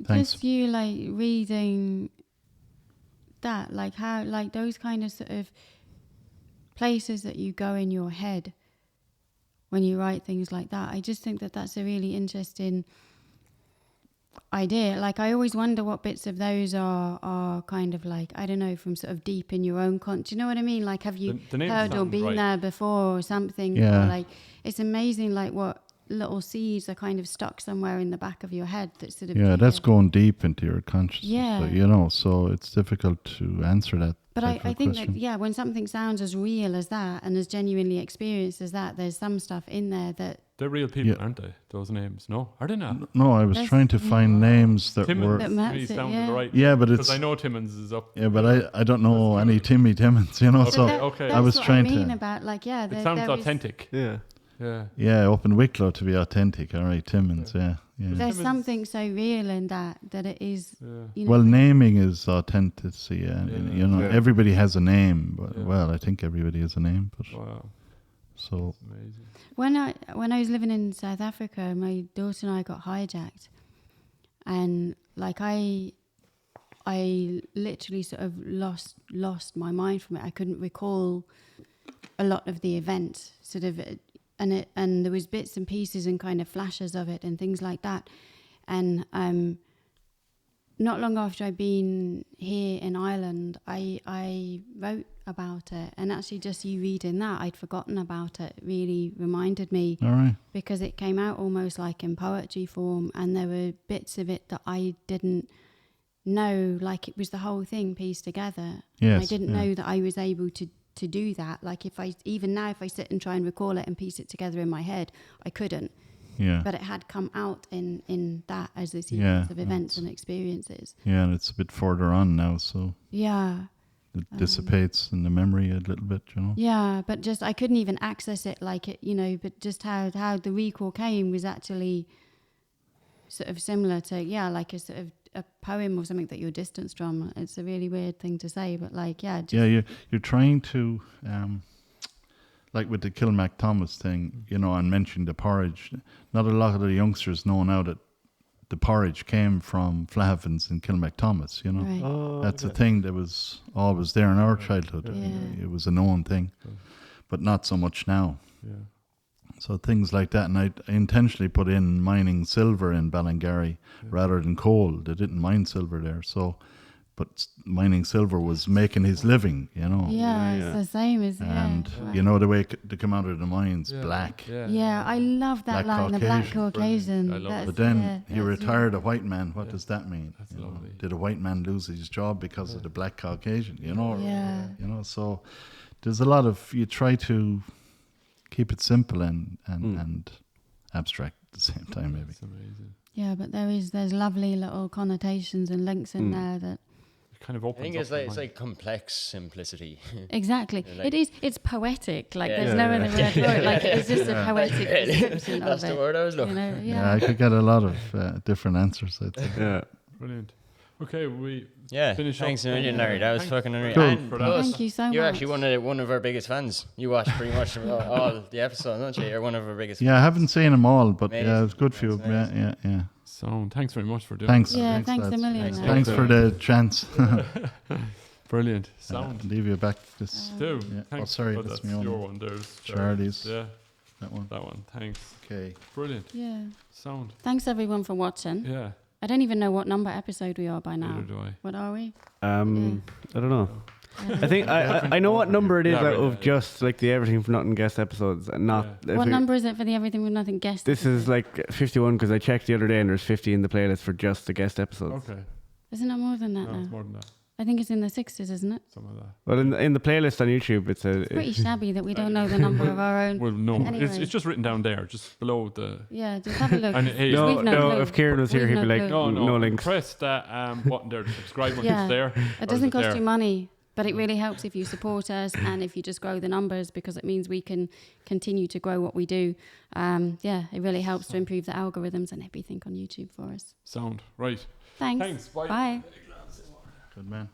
Thanks. just you like reading that, like how like those kind of sort of places that you go in your head when you write things like that. I just think that that's a really interesting idea. Like I always wonder what bits of those are kind of like, I don't know, from sort of deep in your own do you know what I mean? Like have you The names heard or sound been right. there before or something? Yeah. Or like it's amazing like what little seeds are kind of stuck somewhere in the back of your head that sort of Yeah, that's going deep into your consciousness. Yeah. But, so it's difficult to answer that. But type I of think question. that, yeah, when something sounds as real as that and as genuinely experienced as that, there's some stuff in there that... They're real people, Yeah. aren't they? Those names. No? Are they not? No, I was That's- trying to find names that Timmins were... That to me maps it, sounded yeah. right. Yeah, but Because it's... I know Timmins is up. Yeah, but I don't know any Timmy Timmins, so... Okay, But okay. That's I was what trying I mean to- about, like, yeah... It sounds there is- authentic. yeah. Yeah. Yeah, up in Wicklow to be authentic. All right, Timmins, yeah. There's Timmins- something so real in that it is, Yeah. you know... Well, naming is authenticity. Yeah. Yeah. Everybody has a name. But, Yeah. Well, I think everybody has a name. But Wow. so Amazing. When I was living in South Africa, my daughter and I got hijacked. And, like, I literally sort of lost my mind from it. I couldn't recall a lot of the event, sort of... And there was bits and pieces and kind of flashes of it and things like that. And not long after I'd been here in Ireland, I wrote about it. And actually just you reading that, I'd forgotten about it, really reminded me, all right. because it came out almost like in poetry form, and there were bits of it that I didn't know, like it was the whole thing pieced together. Yes, I didn't yeah. know that I was able to do that. Like if I sit and try and recall it and piece it together in my head, I couldn't. Yeah. But it had come out in that as a sequence Yeah, of events that's- and experiences. Yeah, and it's a bit further on now, so Yeah. it dissipates in the memory a little bit, Yeah, but just I couldn't even access it like it, but just how the recall came was actually sort of similar to, like a sort of a poem or something that you're distanced from. It's a really weird thing to say, but like, yeah. Just, Yeah, you're trying to, like with the Kilmac Thomas thing, you know, and mentioning the porridge. Not a lot of the youngsters know now that the porridge came from Flahavans and Kilmac Thomas, you know. Right. Oh, That's a thing that was always there in our childhood. Yeah. It was a known thing, but not so much now. Yeah. So things like that, and I intentionally put in mining silver in Ballingarry rather than coal. They didn't mine silver there, so but mining silver was making his living, you know. Yeah, it's the same as And yeah. you know the way they come out of the mines, black. Yeah, I love that Black line, the black Caucasian. Caucasian. I love it. That's- But then yeah, he that's retired a white man. What does that mean? That's You know, lovely. did a white man lose his job because of the black Caucasian? You know. Yeah. You know. So there's a lot of, you try to keep it simple and abstract at the same time, maybe. It's amazing. Yeah, but there's lovely little connotations and links in there that It kind of I opens think up it's the like mind. complex simplicity. exactly. Like- It's poetic. Like Yeah. there's no other word for it. Like it's just a poetic description That's of the it. word I was You looking. know, Yeah, I could get a lot of different answers, I'd say. yeah. Brilliant. Okay, we Yeah, finish thanks up. a million, Larry. That was Thanks. fucking unreal. Cool. And For that. plus, Thank you so you're much. actually one of our biggest fans. You watch pretty much all the episodes, don't you? You're one of our biggest. Yeah, I haven't seen them all, but Amazing. yeah, it was good for you. That's Yeah, yeah. So thanks very much for doing Thanks. that. Yeah, thanks a lads. million. Thanks. Larry. Thanks for the chance. Brilliant. Sound. Leave you back this Too. Yeah. Thanks. Oh, sorry, Oh, that's that's my own. your one. There's Charlie's. Yeah, that one. that one. Thanks. Okay. Brilliant. Yeah. Sound. Thanks everyone for watching. Yeah. I don't even know what number episode we are by now. Neither do I. What are we? I don't know. I think I know what number it is Yeah, out right, of yeah. just like the Everything for Nothing guest episodes, and not. if What it- number is it for the Everything with Nothing guest? This is episode? like 51 because I checked the other day and there's 50 in the playlist for just the guest episodes. Okay. Isn't it more than that No, now? it's more than that. I think it's in the 60s, isn't it? Some of that. Well, in the playlist on YouTube, it's a. Pretty shabby that we don't know the number of our own. Well, no, Anyway. it's just written down there, just below the. Yeah, just have a look. And hey, no, We've no no. clue. If Kieran was here, We've he'd be no like, clue. No, no links. Press that button there, the subscribe button. Yeah. It's there. It doesn't cost you money, but it really helps if you support us and if you just grow the numbers because it means we can continue to grow what we do. Yeah, it really helps to improve the algorithms and everything on YouTube for us. Sound right. Thanks. Thanks. Bye. Bye. Good man.